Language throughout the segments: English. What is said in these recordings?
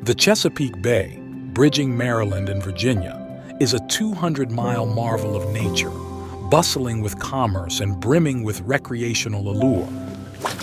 The Chesapeake Bay, bridging Maryland and Virginia, is a 200-mile marvel of nature, bustling with commerce and brimming with recreational allure.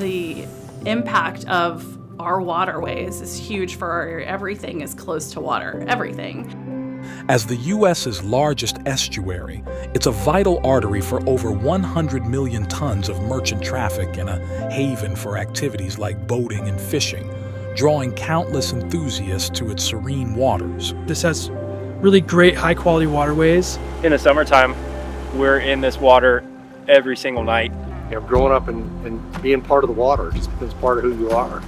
The impact of our waterways is huge for everything is close to water, everything. As the U.S.'s largest estuary, it's a vital artery for over 100 million tons of merchant traffic and a haven for activities like boating and fishing, drawing countless enthusiasts to its serene waters. This has really great high-quality waterways. In the summertime, we're in this water every single night. You know, growing up and being part of the water just becomes part of who you are.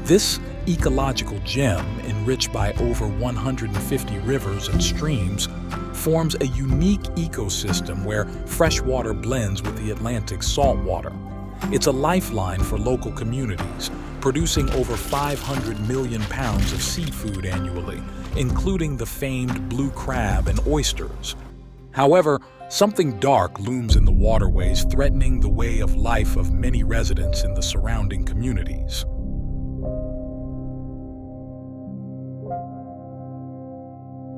This ecological gem, enriched by over 150 rivers and streams, forms a unique ecosystem where fresh water blends with the Atlantic's saltwater. It's a lifeline for local communities, producing over 500 million pounds of seafood annually, including the famed blue crab and oysters. However, something dark looms in the waterways, threatening the way of life of many residents in the surrounding communities.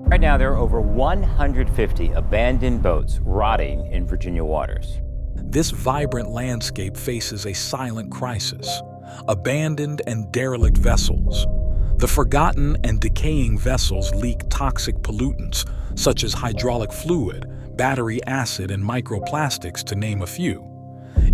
Right now, there are over 150 abandoned boats rotting in Virginia waters. This vibrant landscape faces a silent crisis: abandoned and derelict vessels. The forgotten and decaying vessels leak toxic pollutants such as hydraulic fluid, battery acid, and microplastics, to name a few.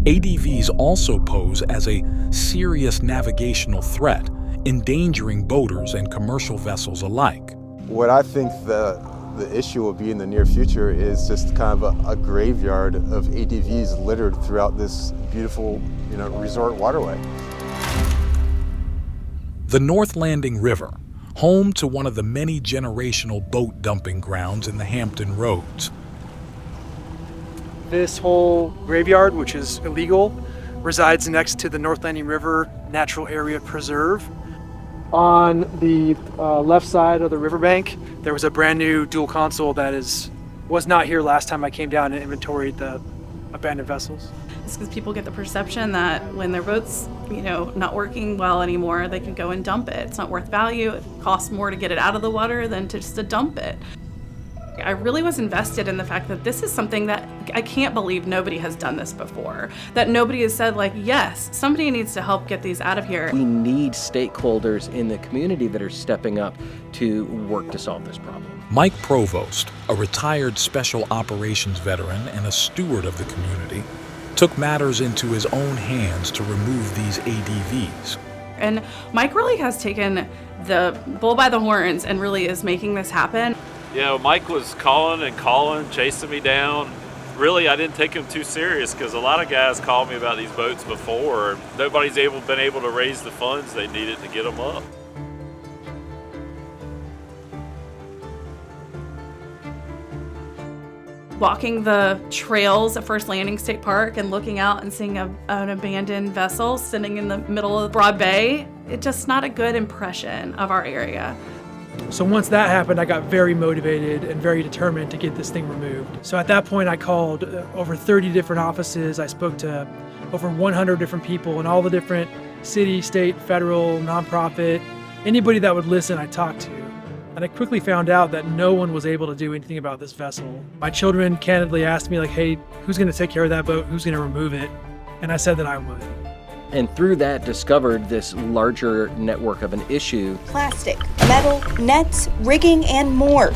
ADVs also pose as a serious navigational threat, endangering boaters and commercial vessels alike. What I think the issue will be in the near future is just kind of a graveyard of ADVs littered throughout this beautiful, resort waterway. The North Landing River, home to one of the many generational boat dumping grounds in the Hampton Roads. This whole graveyard, which is illegal, resides next to the North Landing River Natural Area Preserve. On the left side of the riverbank, there was a brand new dual console that was not here last time I came down and inventoried the abandoned vessels. It's because people get the perception that when their boat's, not working well anymore, they can go and dump it. It's not worth value. It costs more to get it out of the water than just to dump it. I really was invested in the fact that this is something that I can't believe nobody has done this before. That nobody has said, yes, somebody needs to help get these out of here. We need stakeholders in the community that are stepping up to work to solve this problem. Mike Provost, a retired special operations veteran and a steward of the community, took matters into his own hands to remove these ADVs. And Mike really has taken the bull by the horns and really is making this happen. Mike was calling, chasing me down. Really, I didn't take him too serious because a lot of guys called me about these boats before. Nobody's been able to raise the funds they needed to get them up. Walking the trails at First Landing State Park and looking out and seeing an abandoned vessel sitting in the middle of Broad Bay, it's just not a good impression of our area. So once that happened, I got very motivated and very determined to get this thing removed. So at that point, I called over 30 different offices. I spoke to over 100 different people in all the different city, state, federal, nonprofit. Anybody that would listen, I talked to. And I quickly found out that no one was able to do anything about this vessel. My children candidly asked me, hey, who's going to take care of that boat? Who's going to remove it? And I said that I would. And through that, discovered this larger network of an issue. Plastic, metal, nets, rigging, and more.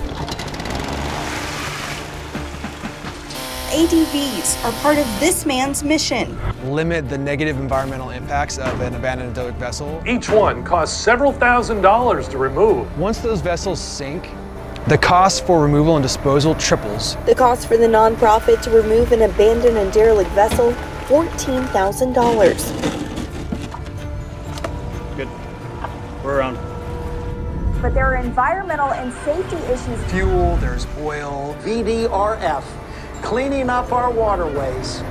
ADVs are part of this man's mission. Limit the negative environmental impacts of an abandoned derelict vessel. Each one costs several $1,000s to remove. Once those vessels sink, the cost for removal and disposal triples. The cost for the nonprofit to remove an abandoned and derelict vessel, $14,000. Good. We're around. But there are environmental and safety issues. Fuel, there's oil. VDRF, cleaning up our waterways,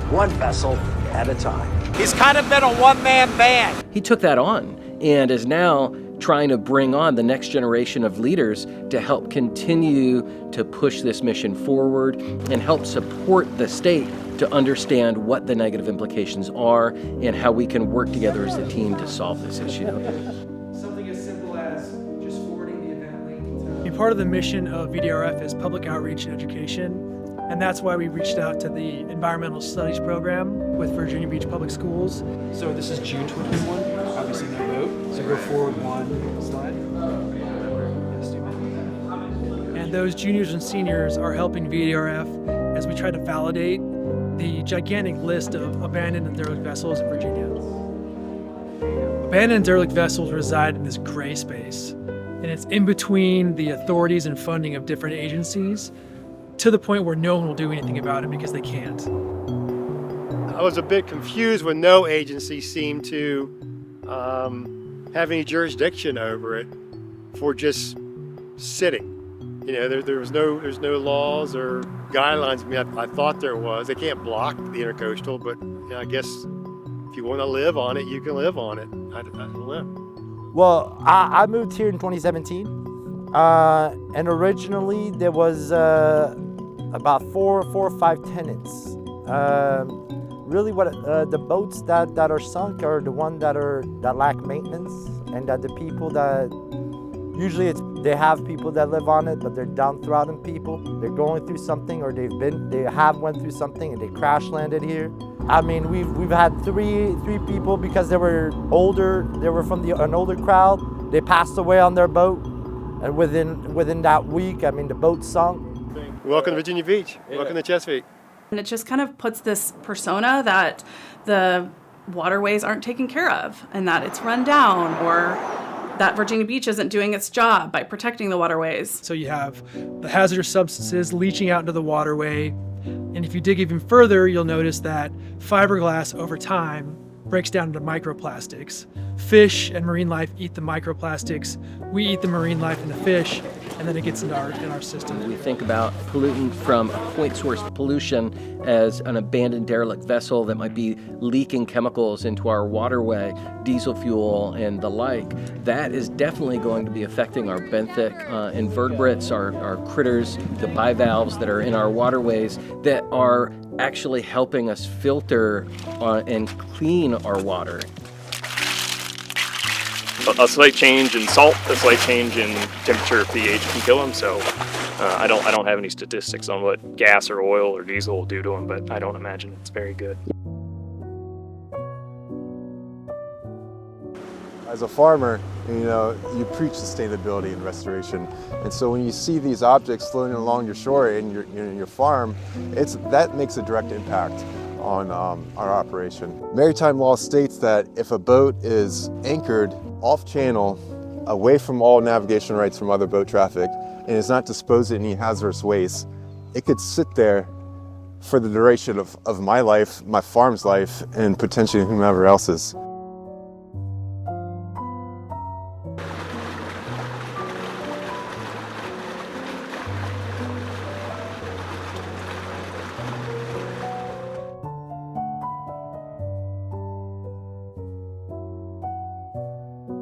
one vessel at a time. He's kind of been a one-man band. He took that on and is now trying to bring on the next generation of leaders to help continue to push this mission forward and help support the state to understand what the negative implications are and how we can work together as a team to solve this issue. Something as simple as just forwarding the event link. Part of the mission of VDRF is public outreach and education. And that's why we reached out to the Environmental Studies program with Virginia Beach Public Schools. So this is June 21, obviously no vote. So go forward one slide. Yes, and those juniors and seniors are helping VDRF as we try to validate the gigantic list of abandoned and derelict vessels in Virginia. Abandoned and derelict vessels reside in this gray space, and it's in between the authorities and funding of different agencies, to the point where no one will do anything about it because they can't. I was a bit confused when no agency seemed to have any jurisdiction over it for just sitting. You know, there's no laws or guidelines. I mean, I thought there was. They can't block the intercoastal, but you know, I guess if you want to live on it, you can live on it. I don't know. Well, I moved here in 2017, and originally there was about four or five tenants. Really, what the boats that are sunk are the ones that lack maintenance, and that the people that usually they have people that live on it, but they're downtrodden people. They're going through something, or they have went through something, and they crash landed here. I mean, we've had three people because they were older. They were from an older crowd. They passed away on their boat, and within that week, I mean, the boat sunk. Welcome to Virginia Beach. Yeah. Welcome to Chesapeake. And it just kind of puts this persona that the waterways aren't taken care of and that it's run down, or that Virginia Beach isn't doing its job by protecting the waterways. So you have the hazardous substances leaching out into the waterway. And if you dig even further, you'll notice that fiberglass over time breaks down into microplastics. Fish and marine life eat the microplastics. We eat the marine life and the fish, and then it gets in our system. We think about pollutant from point source pollution as an abandoned derelict vessel that might be leaking chemicals into our waterway, diesel fuel and the like. That is definitely going to be affecting our benthic invertebrates, our critters, the bivalves that are in our waterways that are actually helping us filter and clean our water. A slight change in salt, a slight change in temperature, pH can kill them. So I don't have any statistics on what gas or oil or diesel will do to them, but I don't imagine it's very good. As a farmer, you know, you preach sustainability and restoration, and so when you see these objects floating along your shore in your farm, that makes a direct impact on our operation. Maritime law states that if a boat is anchored off-channel, away from all navigation rights from other boat traffic, and is not disposed of any hazardous waste, it could sit there for the duration of my life, my farm's life, and potentially whomever else's.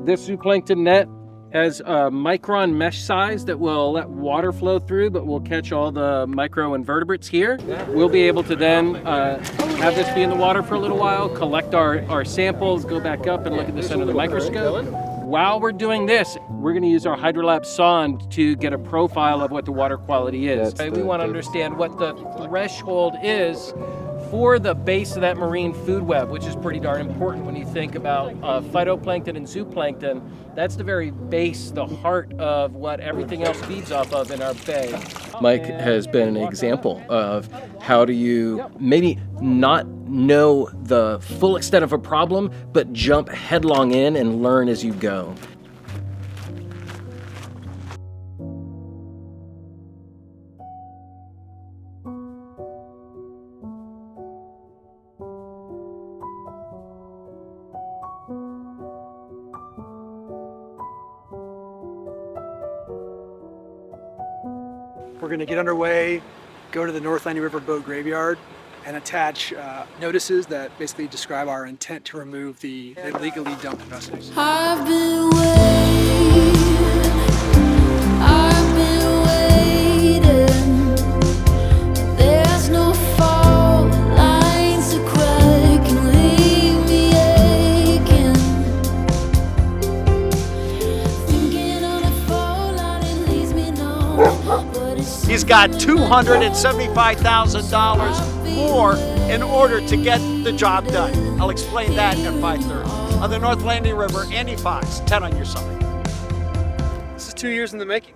This zooplankton net has a micron mesh size that will let water flow through, but will catch all the microinvertebrates here. We'll be able to then have this be in the water for a little while, collect our samples, go back up and look at this under the microscope. While we're doing this, we're going to use our Hydrolab sonde to get a profile of what the water quality is. We want to understand what the threshold is for the base of that marine food web, which is pretty darn important when you think about phytoplankton and zooplankton. That's the very base, the heart of what everything else feeds off of in our bay. Mike has been an example of how do you maybe not know the full extent of a problem, but jump headlong in and learn as you go. We're going to get underway, go to the North Landing River Boat Graveyard, and attach notices that basically describe our intent to remove the illegally dumped vessels. I've been waiting. I've been waiting. There's no fault lines to crack and leave me aching. Thinking of a fault line, it leaves me numb. But it's He's got $275,000 more in order to get the job done. I'll explain that at 5:30. On the North Landing River, Andy Fox, 10 on your side. This is 2 years in the making.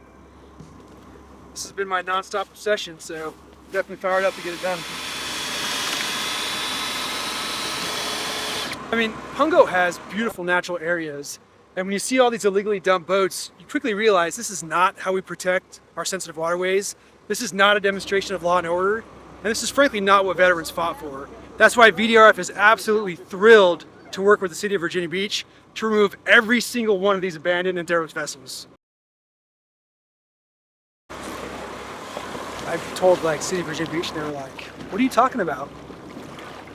This has been my nonstop obsession, so definitely fired up to get it done. I mean, Pungo has beautiful natural areas, and when you see all these illegally dumped boats, you quickly realize this is not how we protect our sensitive waterways. This is not a demonstration of law and order, and this is frankly not what veterans fought for. That's why VDRF is absolutely thrilled to work with the City of Virginia Beach to remove every single one of these abandoned and derelict vessels. I've told like City of Virginia Beach, and they were like, "What are you talking about?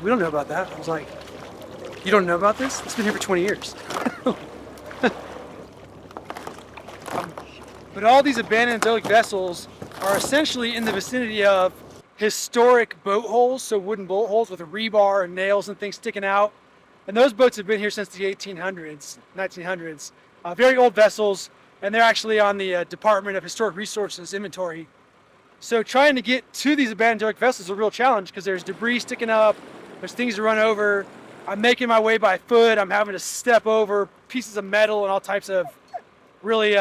We don't know about that." I was like, "You don't know about this? It's been here for 20 years." But all these abandoned and derelict vessels are essentially in the vicinity of historic boat holes, so wooden boat holes with a rebar and nails and things sticking out. And those boats have been here since the 1800s, 1900s. Very old vessels, and they're actually on the Department of Historic Resources inventory. So trying to get to these abandoned derelict vessels is a real challenge because there's debris sticking up, there's things to run over. I'm making my way by foot, I'm having to step over pieces of metal and all types of really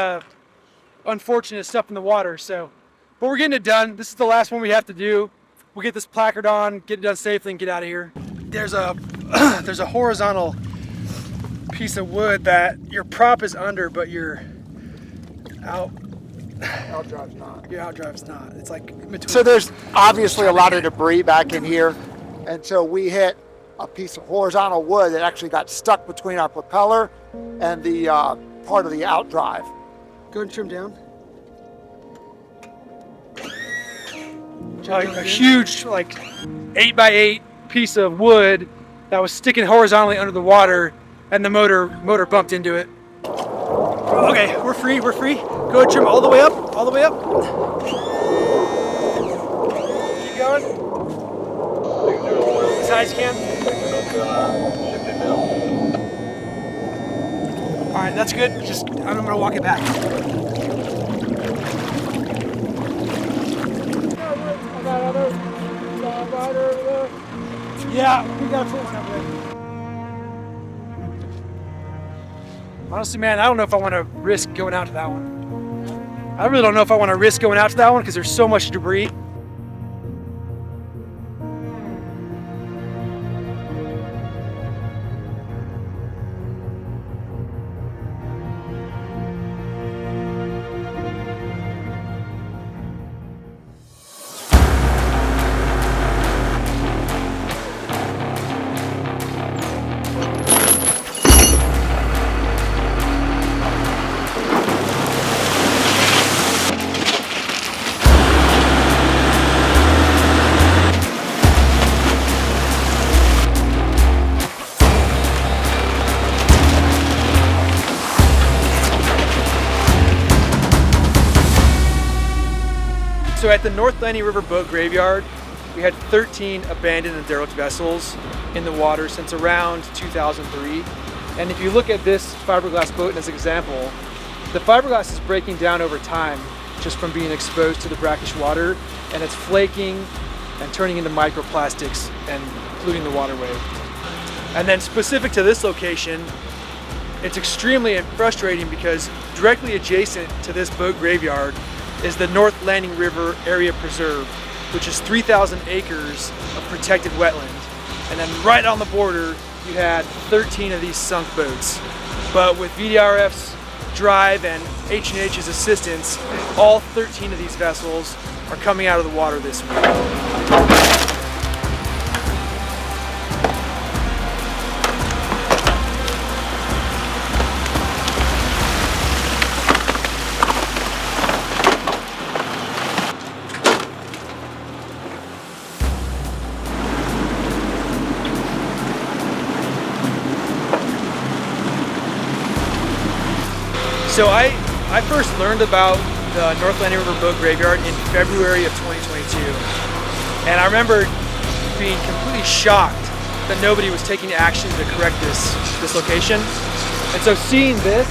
unfortunate stuff in the water. But we're getting it done. This is the last one we have to do. We'll get this placard on, get it done safely, and get out of here. There's a there's a horizontal piece of wood that your prop is under, but your outdrive's not. Your outdrive's not. It's like between. So there's obviously a lot of debris back in here, and so we hit a piece of horizontal wood that actually got stuck between our propeller and the part of the outdrive. Go ahead and trim down. A huge, like 8x8 piece of wood that was sticking horizontally under the water, and the motor bumped into it. Okay, we're free. Go ahead and trim all the way up. Keep going. As high as you can. All right, that's good. I'm gonna walk it back. Yeah, we got a full one over there. Honestly, man, I don't know if I want to risk going out to that one. I really don't know if I want to risk going out to that one because there's so much debris. So at the North Landing River Boat Graveyard, we had 13 abandoned and derelict vessels in the water since around 2003. And if you look at this fiberglass boat as an example, the fiberglass is breaking down over time just from being exposed to the brackish water, and it's flaking and turning into microplastics and polluting the waterway. And then specific to this location, it's extremely frustrating because directly adjacent to this boat graveyard is the North Landing River Area Preserve, which is 3,000 acres of protected wetland. And then right on the border, you had 13 of these sunk boats. But with VDRF's drive and H&H's assistance, all 13 of these vessels are coming out of the water this week. So I first learned about the North Landing River Boat Graveyard in February of 2022. And I remember being completely shocked that nobody was taking action to correct this location. And so seeing this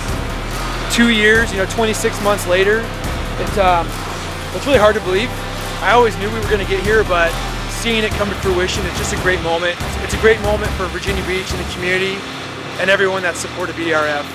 2 years, 26 months later, it's really hard to believe. I always knew we were going to get here, but seeing it come to fruition, it's just a great moment. It's a great moment for Virginia Beach and the community and everyone that supported BDRF.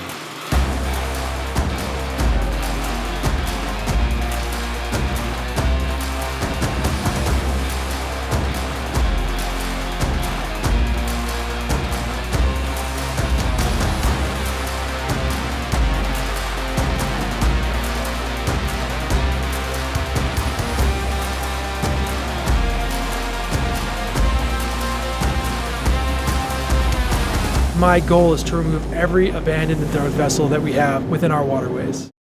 My goal is to remove every abandoned and derelict vessel that we have within our waterways.